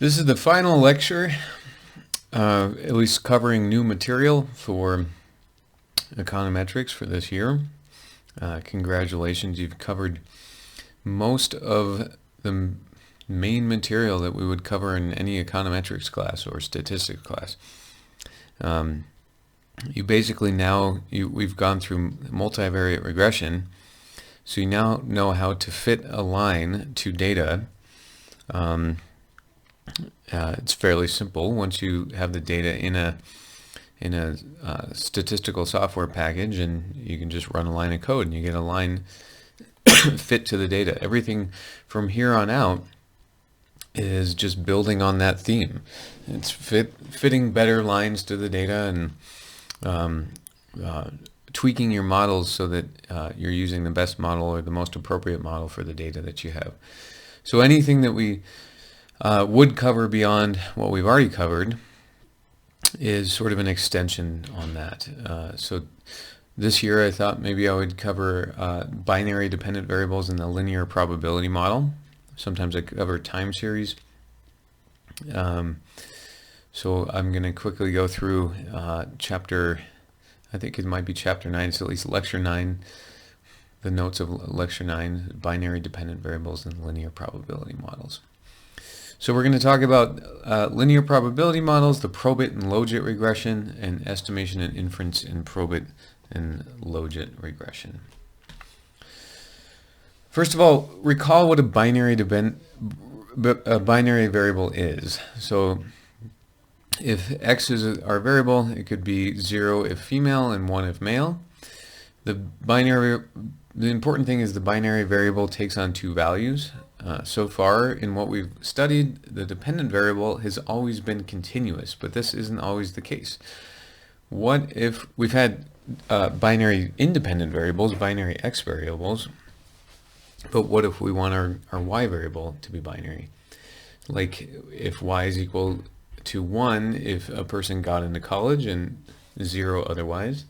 This is the final lecture, at least covering new material for econometrics for this year. Congratulations, you've covered most of the main material that we would cover in any econometrics class or statistics class. You basically we've gone through multivariate regression, so you now know how to fit a line to data. It's fairly simple once you have the data in a statistical software package, and you can just run a line of code and you get a line fit to the data. Everything from here on out is just building on that theme. It's fitting better lines to the data and tweaking your models so that you're using the best model or the most appropriate model for the data that you have. So anything that we would cover beyond what we've already covered is sort of an extension on that. So this year I thought maybe I would cover binary dependent variables in the linear probability model. Sometimes I cover time series. So I'm going to quickly go through chapter, I think it might be chapter 9, it's at least lecture 9, the notes of lecture 9, binary dependent variables in linear probability models. So we're going to talk about linear probability models, the Probit and Logit regression, and estimation and inference in Probit and Logit regression. First of all, recall what a binary variable is. So if x is our variable, it could be 0 if female and 1 if male. The important thing is the binary variable takes on two values. So far in what we've studied, the dependent variable has always been continuous, but this isn't always the case. What if we've had binary independent variables, binary x variables, but what if we want our y variable to be binary? Like if y is equal to 1 if a person got into college and 0 otherwise,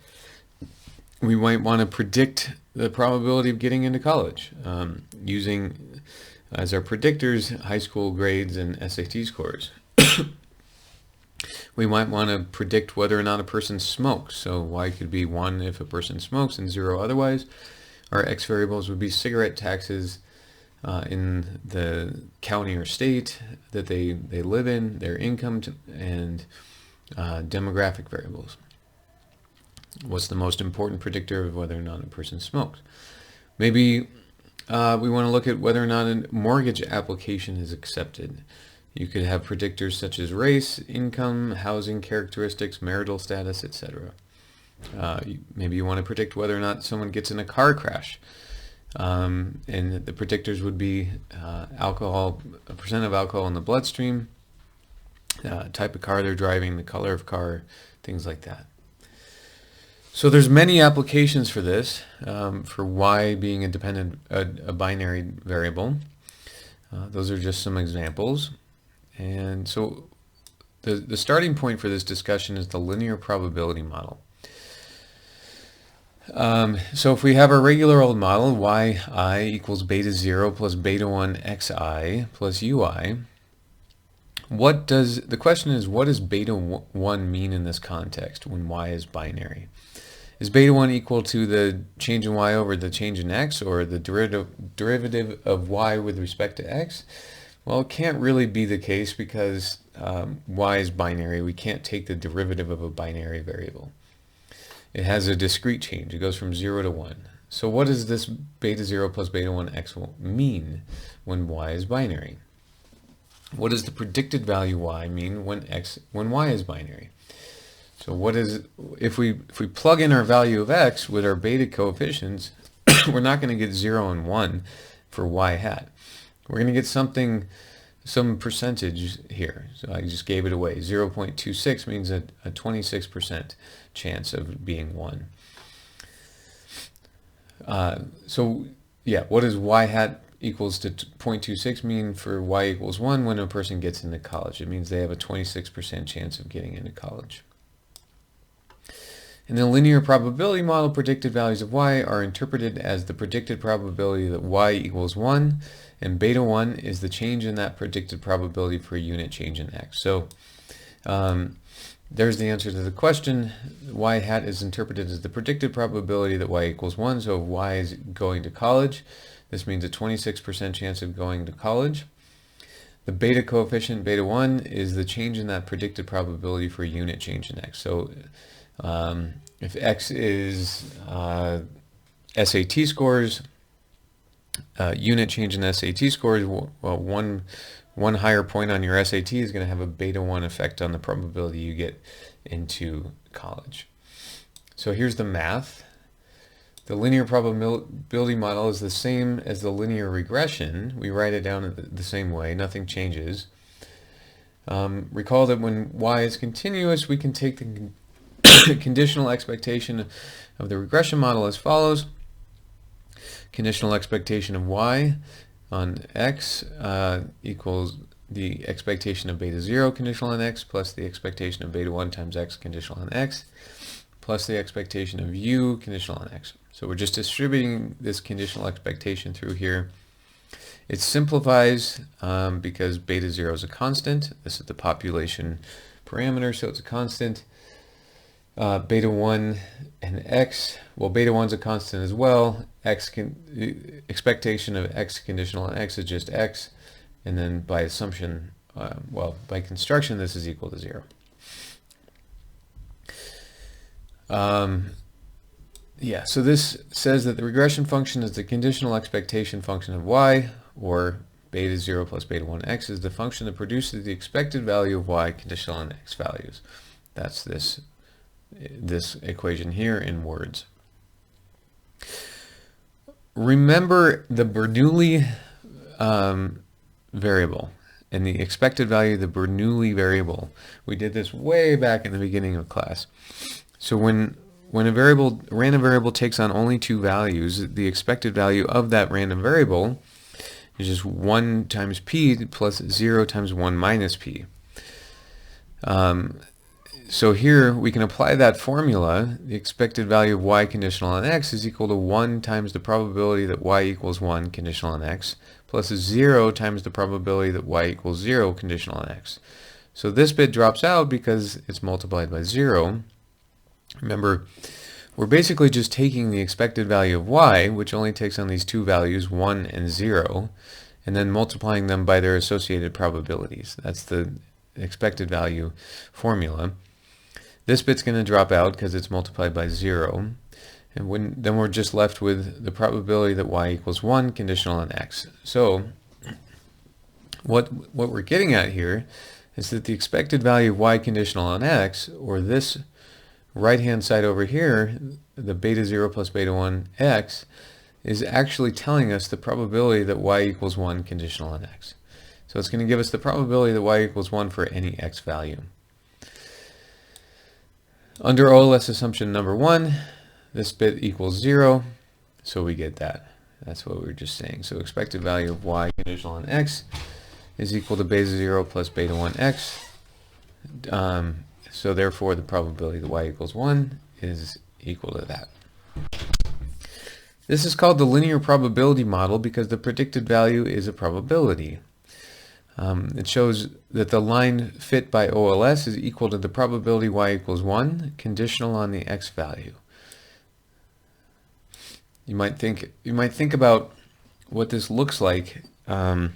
we might want to predict the probability of getting into college using as our predictors high school grades and SAT scores. We might want to predict whether or not a person smokes. So y could be 1 if a person smokes and 0 otherwise. Our x variables would be cigarette taxes in the county or state that they live in, their income, and demographic variables. What's the most important predictor of whether or not a person smokes? Maybe we want to look at whether or not a mortgage application is accepted. You could have predictors such as race, income, housing characteristics, marital status, etc. Maybe you want to predict whether or not someone gets in a car crash. And the predictors would be alcohol, a percent of alcohol in the bloodstream, type of car they're driving, the color of car, things like that. So there's many applications for this, for y being a binary variable. Those are just some examples. And so the starting point for this discussion is the linear probability model. So if we have our regular old model, yi equals beta 0 plus beta 1 xi plus ui, the question is, what does beta 1 mean in this context when y is binary? Is beta 1 equal to the change in y over the change in x, or the derivative of y with respect to x? Well, it can't really be the case because y is binary. We can't take the derivative of a binary variable. It has a discrete change. It goes from 0 to 1. So what does this beta 0 plus beta 1 x mean when y is binary? What does the predicted value y mean when y is binary? So if we plug in our value of x with our beta coefficients, we're not going to get 0 and 1 for y hat. We're going to get some percentage here. So I just gave it away. 0.26 means a 26% chance of being 1. So yeah, what does y hat equals to 0.26 mean for y equals 1 when a person gets into college? It means they have a 26% chance of getting into college. In the linear probability model, predicted values of y are interpreted as the predicted probability that y equals 1 and beta 1 is the change in that predicted probability for a unit change in x. So there's the answer to the question. Y hat is interpreted as the predicted probability that y equals 1. So if y is going to college, this means a 26% chance of going to college. The beta coefficient, beta 1, is the change in that predicted probability for a unit change in x. So if x is SAT scores, unit change in SAT scores, well, one higher point on your SAT is going to have a beta 1 effect on the probability you get into college. So here's the math. The linear probability model is the same as the linear regression. We write it down the same way. Nothing changes. Recall that when y is continuous, we can take the conditional expectation of the regression model as follows. Conditional expectation of y on x equals the expectation of beta 0 conditional on x plus the expectation of beta 1 times x conditional on x plus the expectation of u conditional on x. So we're just distributing this conditional expectation through here. It simplifies because beta 0 is a constant. This is the population parameter, so it's a constant. Beta 1 and x, well, beta 1 is a constant as well. Expectation of x conditional on x is just x, and then by assumption, well, by construction, this is equal to 0. Yeah, so this says that the regression function is the conditional expectation function of y, or beta 0 plus beta 1 x is the function that produces the expected value of y conditional on x values. That's this equation here in words. Remember the Bernoulli variable and the expected value of the Bernoulli variable. We did this way back in the beginning of class. So when a random variable takes on only two values, the expected value of that random variable is just 1 times p plus 0 times 1 minus p. So here we can apply that formula. The expected value of y conditional on x is equal to 1 times the probability that y equals 1 conditional on x plus 0 times the probability that y equals 0 conditional on x. So this bit drops out because it's multiplied by 0. Remember, we're basically just taking the expected value of y, which only takes on these two values, 1 and 0, and then multiplying them by their associated probabilities. That's the expected value formula. This bit's going to drop out because it's multiplied by 0. And then we're just left with the probability that y equals 1 conditional on x. So what we're getting at here is that the expected value of y conditional on x, or this right-hand side over here, the beta 0 plus beta 1 x, is actually telling us the probability that y equals 1 conditional on x. So it's going to give us the probability that y equals 1 for any x value. Under OLS assumption number 1, this bit equals 0, so we get that. That's what we were just saying. So expected value of y conditional on x is equal to beta 0 plus beta 1 x. So therefore the probability that y equals 1 is equal to that. This is called the linear probability model because the predicted value is a probability. It shows that the line fit by OLS is equal to the probability y equals 1 conditional on the x value. You might think about what this looks like. In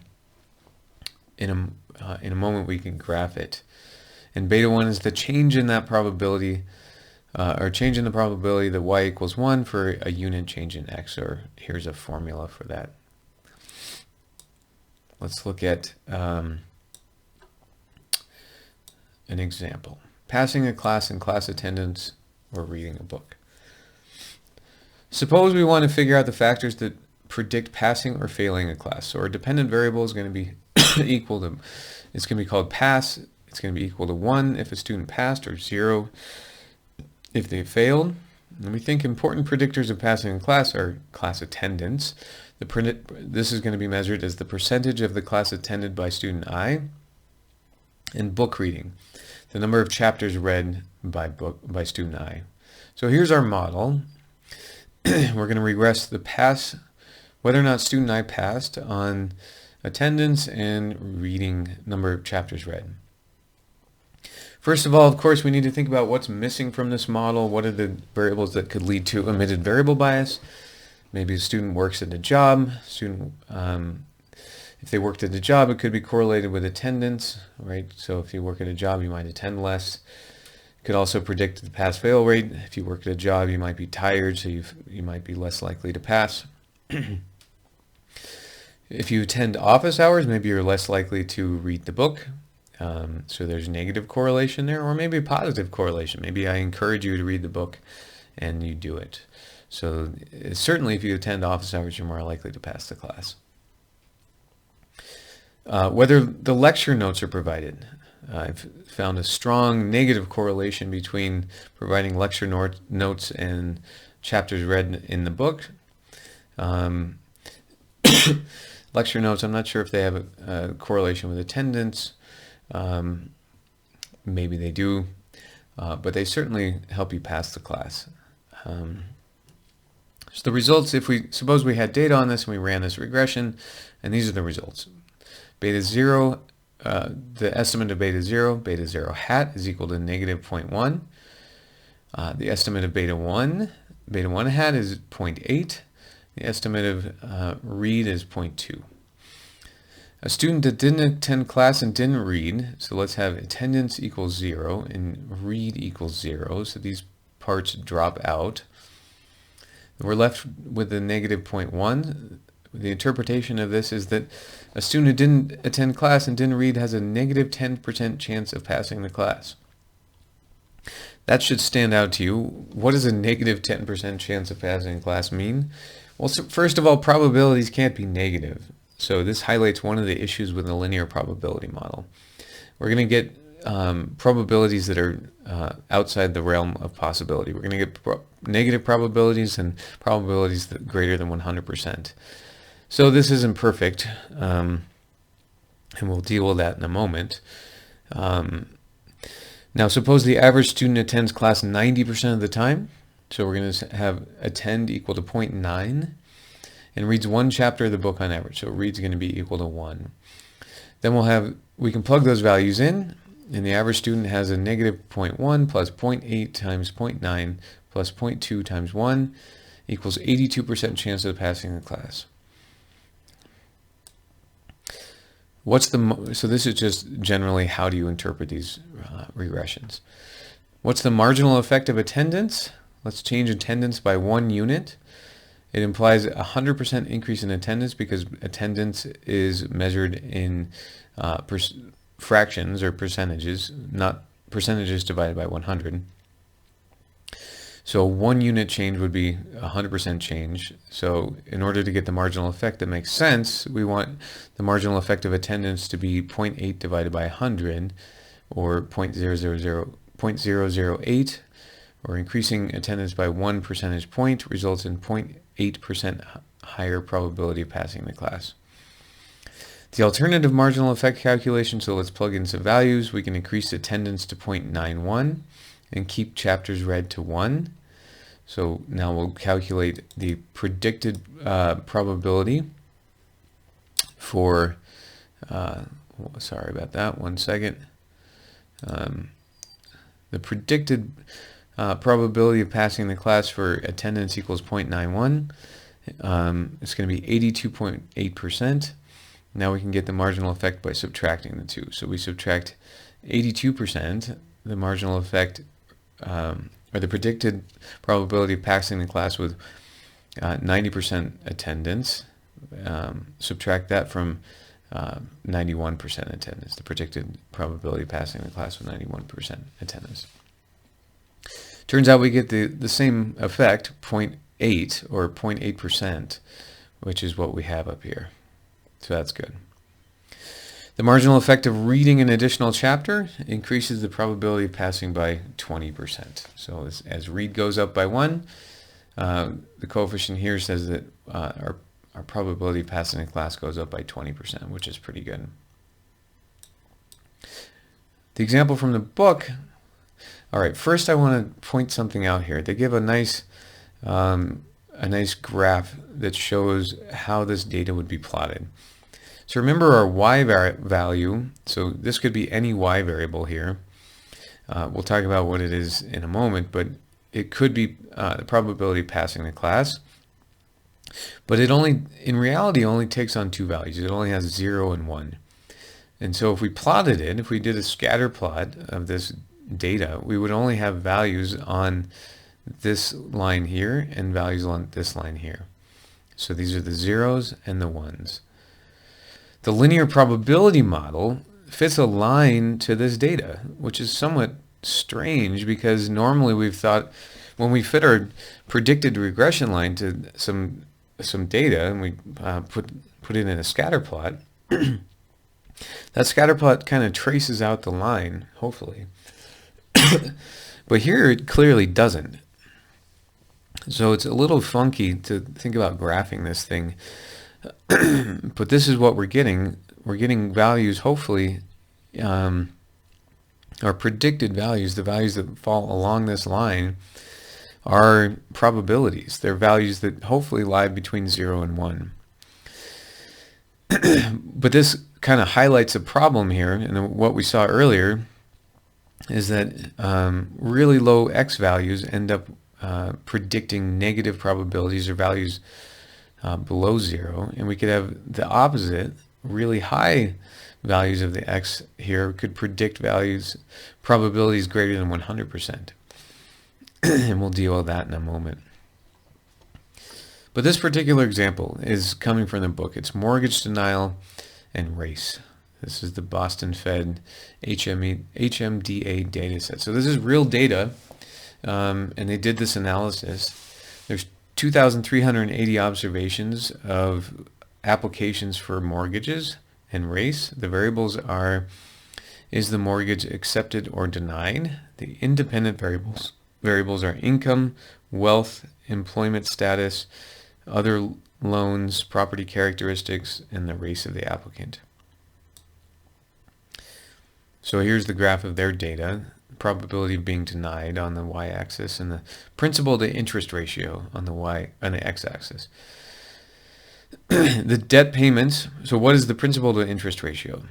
a moment we can graph it. And beta 1 is the change in that probability, or change in the probability that y equals 1 for a unit change in x, or here's a formula for that. Let's look at an example. Passing a class in class attendance or reading a book. Suppose we want to figure out the factors that predict passing or failing a class. So our dependent variable is going to be equal to, it's going to be called pass. It's going to be equal to 1 if a student passed, or 0 if they failed. And we think important predictors of passing a class are class attendance. This is going to be measured as the percentage of the class attended by student I, and book reading, the number of chapters read by student I. So here's our model. We're going to regress the pass whether or not student I passed on attendance and reading, number of chapters read. First of all, of course, we need to think about what's missing from this model. What are the variables that could lead to omitted variable bias? Maybe a student works at a job. If they worked at a job, it could be correlated with attendance, right? So if you work at a job, you might attend less. It could also predict the pass-fail rate. If you work at a job, you might be tired, so you might be less likely to pass. If you attend office hours, maybe you're less likely to read the book. So there's negative correlation there, or maybe a positive correlation. Maybe I encourage you to read the book and you do it. So certainly if you attend office hours, you're more likely to pass the class. Whether the lecture notes are provided. I've found a strong negative correlation between providing lecture notes and chapters read in the book. Lecture notes, I'm not sure if they have a correlation with attendance. Maybe they do, but they certainly help you pass the class. So the results, suppose we had data on this and we ran this regression, and these are the results. Beta 0, the estimate of beta 0 hat is equal to negative 0.1. The estimate of beta 1 hat is 0.8. The estimate of read is 0.2. A student that didn't attend class and didn't read, so let's have attendance equals 0 and read equals 0, so these parts drop out. We're left with the negative 0.1. The interpretation of this is that a student who didn't attend class and didn't read has a negative 10% chance of passing the class. That should stand out to you. What does a negative 10% chance of passing a class mean? Well, so first of all, probabilities can't be negative. So this highlights one of the issues with the linear probability model. We're going to get probabilities that are outside the realm of possibility. We're going to get negative probabilities and probabilities that are greater than 100%. So this isn't perfect, and we'll deal with that in a moment. Now suppose the average student attends class 90% of the time. So we're going to have attend equal to 0.9 and reads one chapter of the book on average. So read's going to be equal to 1. Then we can plug those values in, and the average student has a negative 0.1 plus 0.8 times 0.9 plus 0.2 times 1 equals 82% chance of passing the class. So this is just generally how do you interpret these regressions. What's the marginal effect of attendance? Let's change attendance by 1 unit. It implies a 100% increase in attendance because attendance is measured in fractions or percentages, not percentages divided by 100. So 1 unit change would be 100% change. So in order to get the marginal effect that makes sense, we want the marginal effect of attendance to be 0.8 divided by 100, or 0.008, or increasing attendance by 1 percentage point results in 0.8% higher probability of passing the class. The alternative marginal effect calculation, so let's plug in some values. We can increase attendance to 0.91 and keep chapters read to 1. So now we'll calculate the predicted probability for, sorry about that, 1 second. The predicted probability of passing the class for attendance equals 0.91. It's going to be 82.8%. Now we can get the marginal effect by subtracting the two. So we subtract 82%, the marginal effect, or the predicted probability of passing the class with 90% attendance. Subtract that from 91% attendance, the predicted probability of passing the class with 91% attendance. Turns out we get the same effect, 0.8 or 0.8%, which is what we have up here. So that's good. The marginal effect of reading an additional chapter increases the probability of passing by 20%. So as read goes up by 1, the coefficient here says that our probability of passing a class goes up by 20%, which is pretty good. The example from the book. All right, first I want to point something out here. They give a nice a nice graph that shows how this data would be plotted. So remember our y value, so this could be any y variable here. We'll talk about what it is in a moment, but it could be the probability of passing the class. But it only, in reality, only takes on two values. It only has 0 and 1. And so if we plotted it, if we did a scatter plot of this data, we would only have values on this line here and values on this line here. So these are the zeros and the ones. The linear probability model fits a line to this data, which is somewhat strange because normally we've thought when we fit our predicted regression line to some data and we put it in a scatter plot, that scatter plot kind of traces out the line, hopefully. But here it clearly doesn't. So it's a little funky to think about graphing this thing. But this is what we're getting. We're getting values, hopefully, our predicted values, the values that fall along this line, are probabilities. They're values that hopefully lie between 0 and 1. But this kind of highlights a problem here, and what we saw earlier is that really low x values end up predicting negative probabilities or values below 0, and we could have the opposite. Really high values of the x here could predict probabilities greater than 100%. And we'll deal with that in a moment. But this particular example is coming from the book. It's Mortgage Denial and Race. This is the Boston Fed HMDA data set. So this is real data, and they did this analysis. There's 2,380 observations of applications for mortgages and race. The variables are, is the mortgage accepted or denied? The independent variables are income, wealth, employment status, other loans, property characteristics, and the race of the applicant. So here's the graph of their data, probability of being denied on the y-axis, and the principal to interest ratio on the x-axis. The debt payments, so what is the principal to interest ratio?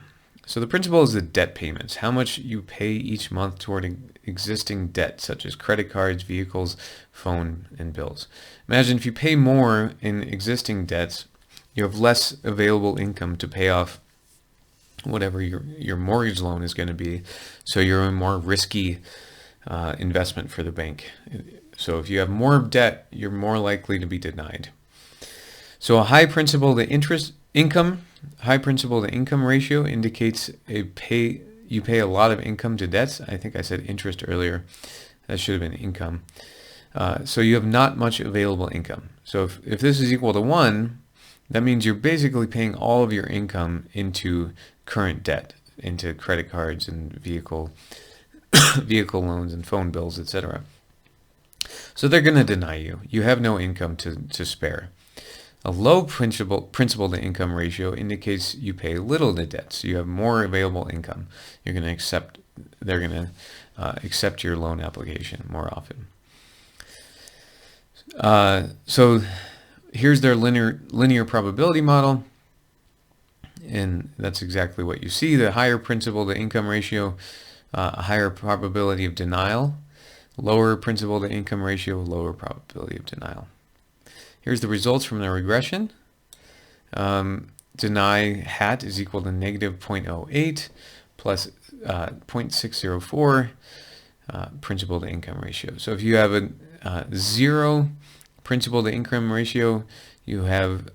So the principal is the debt payments, how much you pay each month toward existing debt, such as credit cards, vehicles, phone, and bills. Imagine if you pay more in existing debts, you have less available income to pay off whatever your mortgage loan is going to be, so you're a more risky investment for the bank. So if you have more debt, you're more likely to be denied. So a high principal to high principal to income ratio indicates you pay a lot of income to debts. I think I said interest earlier. That should have been income. So you have not much available income. So if this is equal to 1, that means you're basically paying all of your income into current debt, into credit cards and vehicle loans and phone bills, etc. So they're going to deny you. You have no income to spare. A low principal to income ratio indicates you pay little to debt, so you have more available income. They're going to accept your loan application more often. So here's their linear probability model, and that's exactly what you see. The higher principal to income ratio, a higher probability of denial. Lower principal to income ratio, lower probability of denial. Here's the results from the regression. Deny hat is equal to negative 0.08 plus 0.604 principal to income ratio. So if you have a 0 principal to income ratio, you have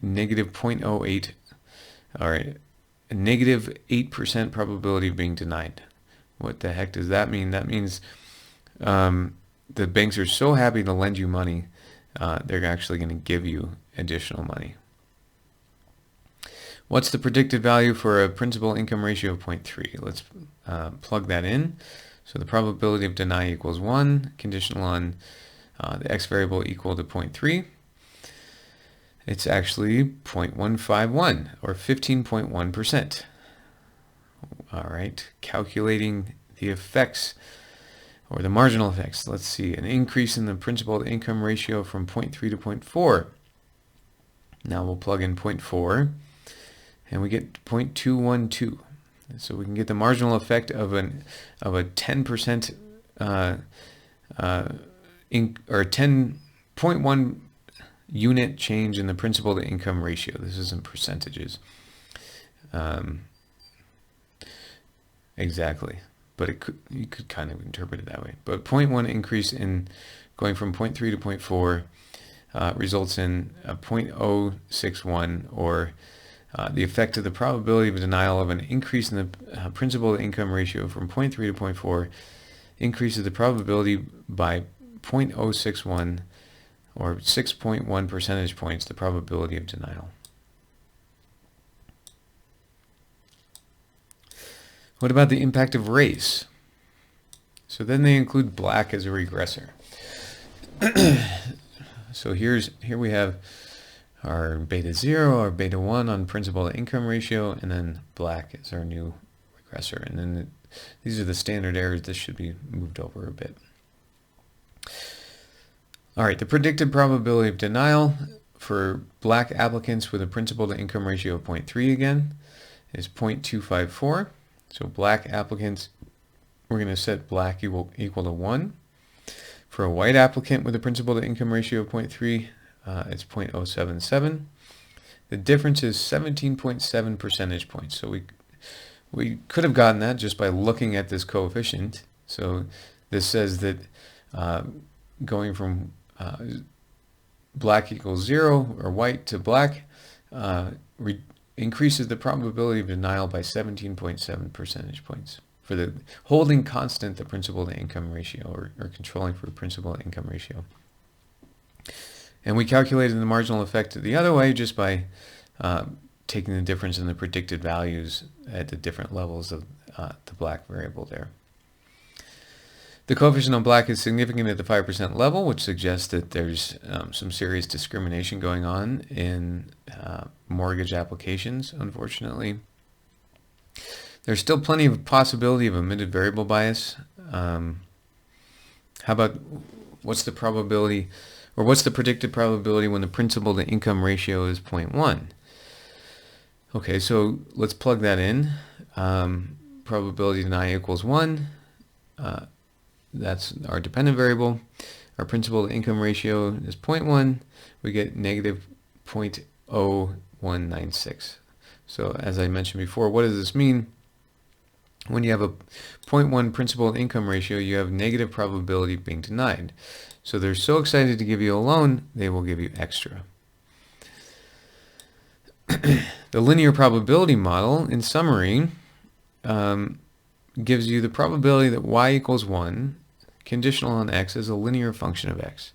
negative 0.08, or a negative 8% probability of being denied. What the heck does that mean? That means the banks are so happy to lend you money, they're actually going to give you additional money. What's the predicted value for a principal income ratio of 0.3? Let's plug that in. So the probability of deny equals 1, conditional on the x variable equal to 0.3. It's actually 0.151, or 15.1%. All right, calculating the effects or the marginal effects. Let's see, an increase in the principal to income ratio from 0.3 to 0.4. Now we'll plug in 0.4 and we get 0.212. So we can get the marginal effect of a 10% or 10.1 unit change in the principal to income ratio. This is in percentages. Exactly, but you could kind of interpret it that way. But 0.1 increase in going from 0.3 to 0.4 results in a 0.061, or the effect of the probability of denial of an increase in the principal to income ratio from 0.3 to 0.4 increases the probability by 0.061, or 6.1 percentage points, the probability of denial. What about the impact of race? So then they include black as a regressor. So here we have our beta 0, our beta 1 on principal to income ratio, and then black is our new regressor. And then these are the standard errors. This should be moved over a bit. All right, the predicted probability of denial for black applicants with a principal to income ratio of 0.3 again is 0.254. So black applicants, we're going to set black equal to 1. For a white applicant with a principal to income ratio of 0.3, it's 0.077. The difference is 17.7 percentage points. So we could have gotten that just by looking at this coefficient. So this says that going from black equals 0 or white to black increases the probability of denial by 17.7 percentage points for the holding constant the principal to income ratio, or controlling for principal to income ratio. And we calculated the marginal effect the other way just by taking the difference in the predicted values at the different levels of the black variable there. The coefficient on black is significant at the 5% level, which suggests that there's some serious discrimination going on in mortgage applications, unfortunately. There's still plenty of possibility of omitted variable bias. How about what's the probability, or what's the predicted probability when the principal to income ratio is 0.1? Okay, so let's plug that in. Probability deny equals 1. That's our dependent variable. Our principal to income ratio is 0.1. We get negative 0.0196. So as I mentioned before, what does this mean? When you have a 0.1 principal to income ratio, you have negative probability of being denied. So they're so excited to give you a loan, they will give you extra. The linear probability model, in summary, gives you the probability that y equals 1, conditional on x, is a linear function of x.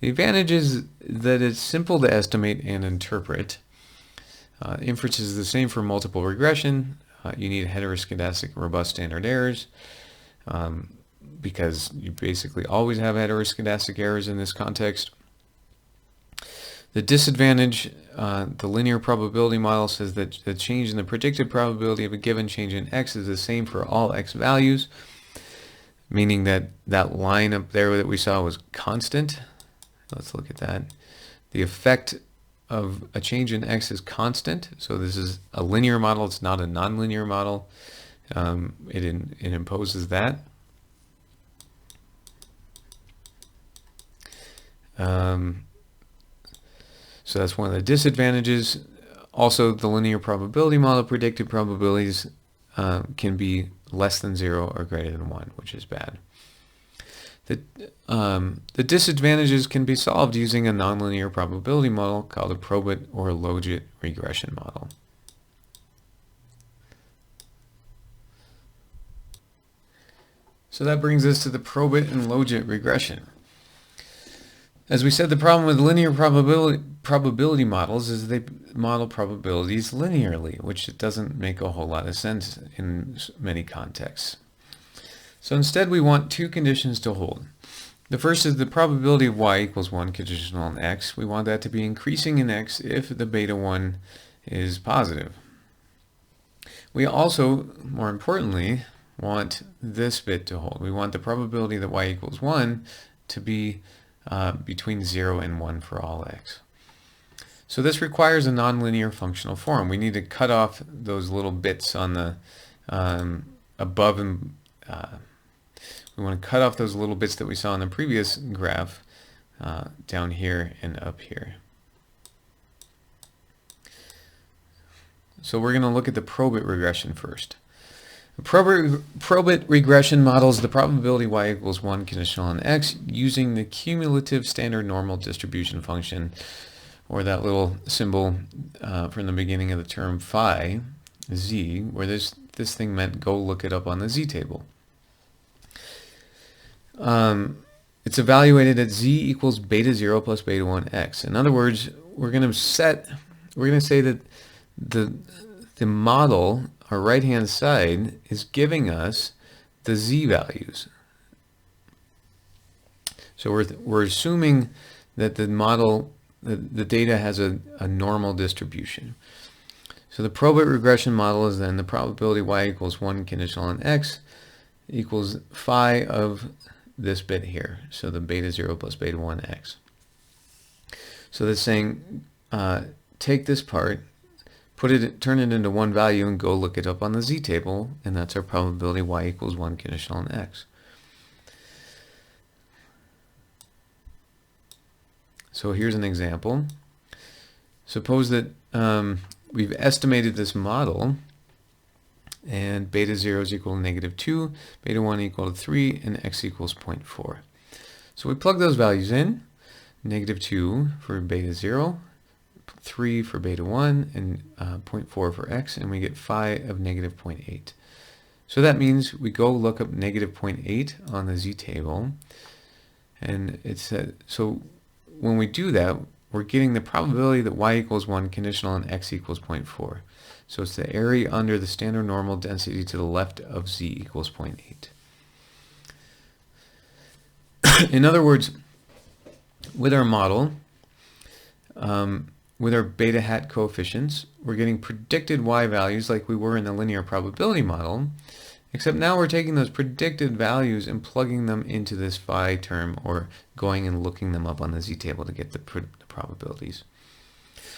The advantage is that it's simple to estimate and interpret. Inference is the same for multiple regression. You need heteroscedastic robust standard errors because you basically always have heteroscedastic errors in this context. The disadvantage, the linear probability model says that the change in the predicted probability of a given change in x is the same for all x values, meaning that that line up there that we saw was constant. Let's look at that. The effect of a change in x is constant. So this is a linear model. It's not a nonlinear model. It imposes that. So that's one of the disadvantages. Also, the linear probability model predicted probabilities can be less than 0 or greater than 1, which is bad. The disadvantages can be solved using a nonlinear probability model called a Probit or a Logit regression model. So that brings us to the Probit and Logit regression. As we said, the problem with linear probability models is they model probabilities linearly, which doesn't make a whole lot of sense in many contexts. So instead, we want two conditions to hold. The first is the probability of y equals 1 conditional on x. We want that to be increasing in x if the beta 1 is positive. We also, more importantly, want this bit to hold. We want the probability that y equals 1 to be between 0 and 1 for all x. So this requires a nonlinear functional form. We need to cut off those little bits on the above and we want to cut off those little bits that we saw in the previous graph down here and up here. So we're going to look at the Probit regression first. The Probit regression models the probability y equals 1 conditional on x using the cumulative standard normal distribution function, or that little symbol from the beginning of the term phi, z, where this thing meant go look it up on the z table. It's evaluated at z equals beta 0 plus beta 1 x. In other words, we're going to say that the model, our right-hand side, is giving us the z values. So we're assuming that the model, the data has a normal distribution. So the Probit regression model is then the probability y equals 1 conditional on x equals phi of this bit here. So the beta 0 plus beta 1 x. So that's saying take this part, turn it into one value and go look it up on the z table, and that's our probability y equals 1 conditional on x. So here's an example. Suppose that we've estimated this model, and beta 0 is equal to -2, beta 1 equal to 3, and x equals 0.4. So we plug those values in, -2 for beta 0, 3 for beta 1, and 0.4 for x, and we get phi of -0.8. So that means we go look up -0.8 on the z table, and it said, so when we do that, we're getting the probability that y equals 1 conditional on x equals 0.4. So it's the area under the standard normal density to the left of z equals 0.8. In other words, with our model, with our beta hat coefficients, we're getting predicted y values like we were in the linear probability model, except now we're taking those predicted values and plugging them into this phi term, or going and looking them up on the z table to get the probabilities.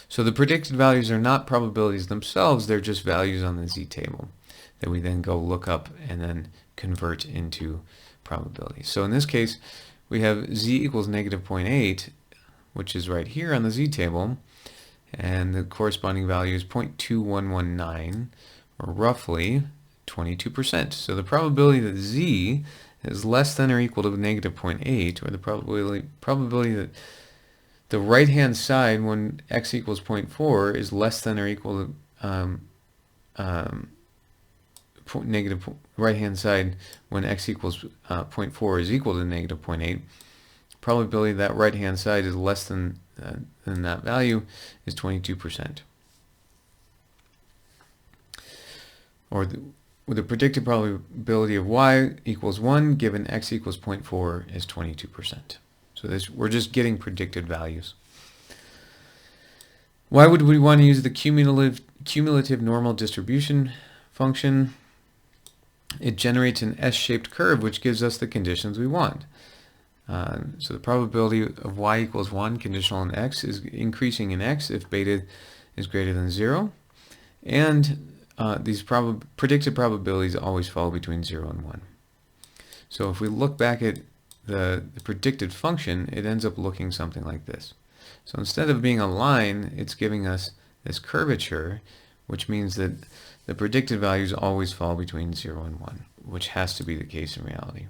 So the predicted values are not probabilities themselves, they're just values on the z table that we then go look up and then convert into probabilities. So in this case, we have z equals -0.8, which is right here on the z table, and the corresponding value is 0.2119, or roughly 22%. So the probability that z is less than or equal to -0.8, or the probability that the right-hand side when x equals 0.4 is less than or equal to right-hand side when x equals 0.4 is equal to -0.8. Probability that right-hand side is less than that value is 22%. Or with the predicted probability of y equals 1 given x equals 0.4 is 22%. So we're just getting predicted values. Why would we want to use the cumulative normal distribution function? It generates an S-shaped curve which gives us the conditions we want. So the probability of y equals 1 conditional on x is increasing in x if beta is greater than 0. And these predicted probabilities always fall between 0 and 1. So if we look back at the predicted function, it ends up looking something like this. So instead of being a line, it's giving us this curvature, which means that the predicted values always fall between 0 and 1, which has to be the case in reality.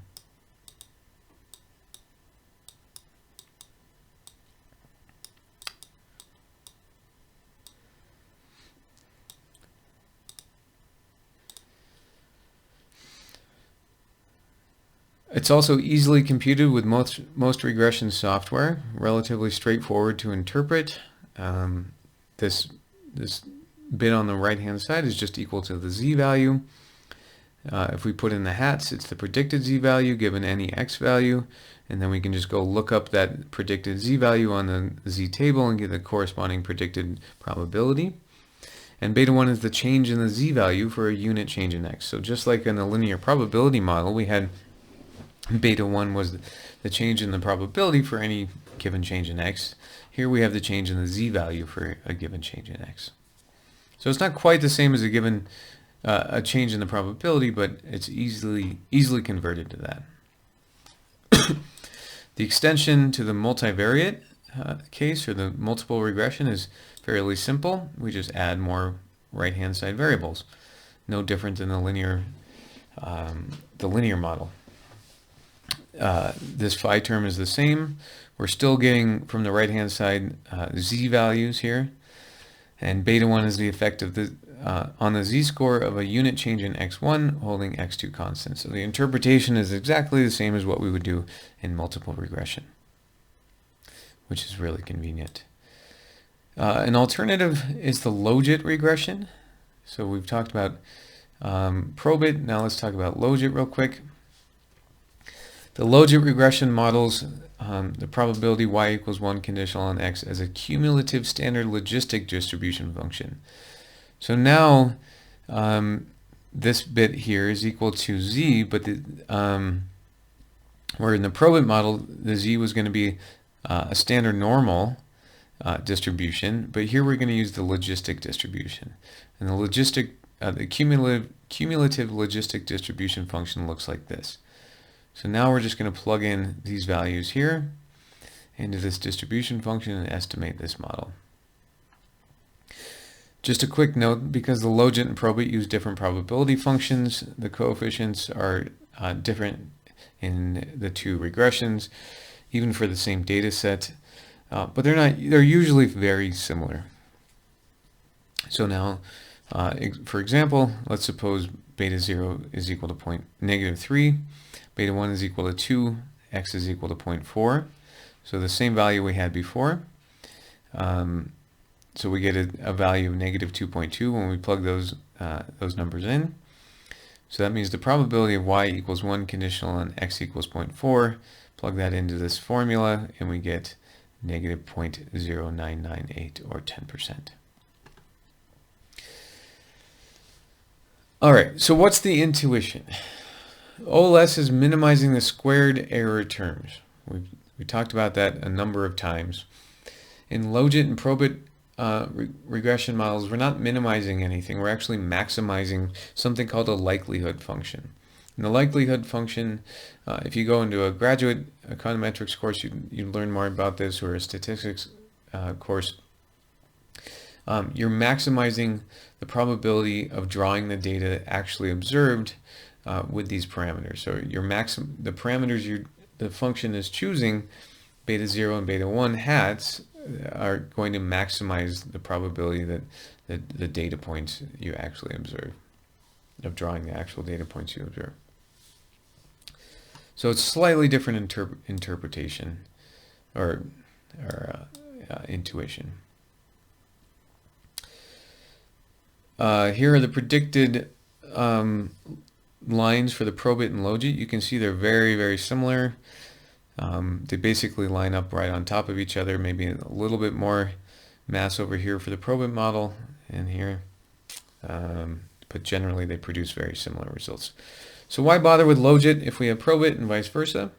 It's also easily computed with most regression software, relatively straightforward to interpret. This bit on the right-hand side is just equal to the z value. If we put in the hats, it's the predicted z value given any x value, and then we can just go look up that predicted z value on the z table and get the corresponding predicted probability. And beta 1 is the change in the z value for a unit change in x. So just like in the linear probability model, we had beta 1 was the change in the probability for any given change in x. Here we have the change in the z value for a given change in x. So it's not quite the same as a given a change in the probability, but it's easily converted to that. The extension to the multivariate case, or the multiple regression, is fairly simple. We just add more right-hand side variables. No different than the linear model. This phi term is the same. We're still getting from the right-hand side z values here, and beta 1 is the effect of the on the z-score of a unit change in x1 holding x2 constant. So the interpretation is exactly the same as what we would do in multiple regression, which is really convenient. An alternative is the Logit regression. So we've talked about Probit. Now let's talk about Logit real quick. The Logit regression models the probability y equals 1 conditional on x as a cumulative standard logistic distribution function. So now this bit here is equal to z, but where in the Probit model the z was going to be a standard normal distribution, but here we're going to use the logistic distribution. And the cumulative logistic distribution function looks like this. So now we're just going to plug in these values here into this distribution function and estimate this model. Just a quick note, because the Logit and Probit use different probability functions, the coefficients are different in the two regressions, even for the same data set, but they're usually very similar. So now, for example, let's suppose beta 0 is equal to -3, beta 1 is equal to 2, x is equal to 0.4. So the same value we had before. So we get a value of -2.2 when we plug those numbers in. So that means the probability of y equals 1 conditional on x equals 0.4. Plug that into this formula and we get -0.0998, or 10%. All right, so what's the intuition? OLS is minimizing the squared error terms. We talked about that a number of times. In Logit and Probit regression models, we're not minimizing anything. We're actually maximizing something called a likelihood function. And the likelihood function, if you go into a graduate econometrics course, you learn more about this, or a statistics course. You're maximizing the probability of drawing the data actually observed with these parameters. So the parameters the function is choosing, beta 0 and beta 1 hats, are going to maximize the probability that the data points you actually observe, of drawing the actual data points you observe. So it's slightly different interpretation or intuition. Here are the predicted lines for the Probit and Logit. You can see they're very, very similar. They basically line up right on top of each other, maybe a little bit more mass over here for the Probit model and here, but generally they produce very similar results. So why bother with Logit if we have Probit and vice versa?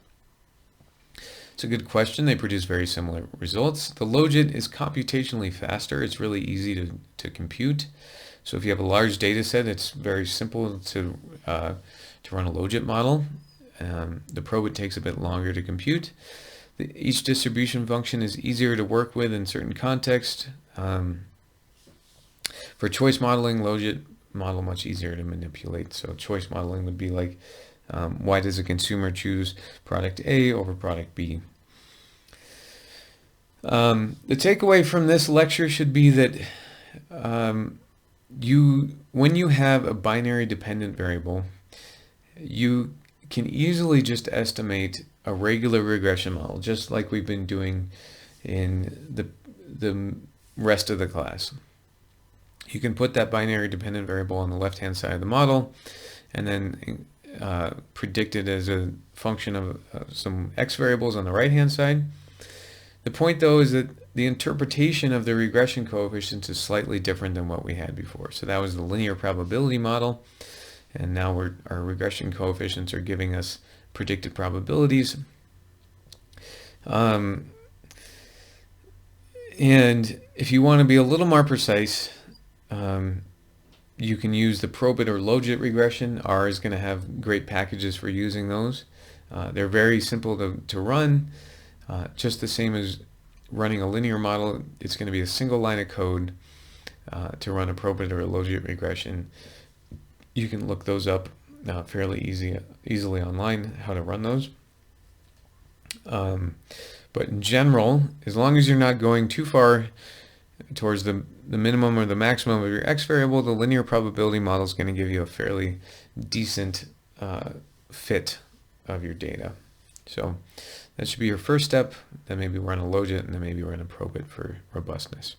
It's a good question. They produce very similar results. The Logit is computationally faster. It's really easy to compute. So if you have a large data set, it's very simple to run a Logit model. The Probit takes a bit longer to compute. Each distribution function is easier to work with in certain contexts. For choice modeling, Logit model much easier to manipulate. So choice modeling would be like, why does a consumer choose product A over product B? The takeaway from this lecture should be that when you have a binary dependent variable, you can easily just estimate a regular regression model, just like we've been doing in the rest of the class. You can put that binary dependent variable on the left-hand side of the model and then predict it as a function of some x variables on the right-hand side. The point, though, is that the interpretation of the regression coefficients is slightly different than what we had before. So that was the linear probability model, and now our regression coefficients are giving us predicted probabilities. And if you want to be a little more precise, you can use the Probit or Logit regression. R is going to have great packages for using those. They're very simple to run, just the same as running a linear model. It's going to be a single line of code to run a Probit or a Logit regression. You can look those up fairly easily online, how to run those. But in general, as long as you're not going too far towards the minimum or the maximum of your x variable, the linear probability model is going to give you a fairly decent fit of your data. So that should be your first step. Then maybe run a Logit, and then maybe run a Probit for robustness.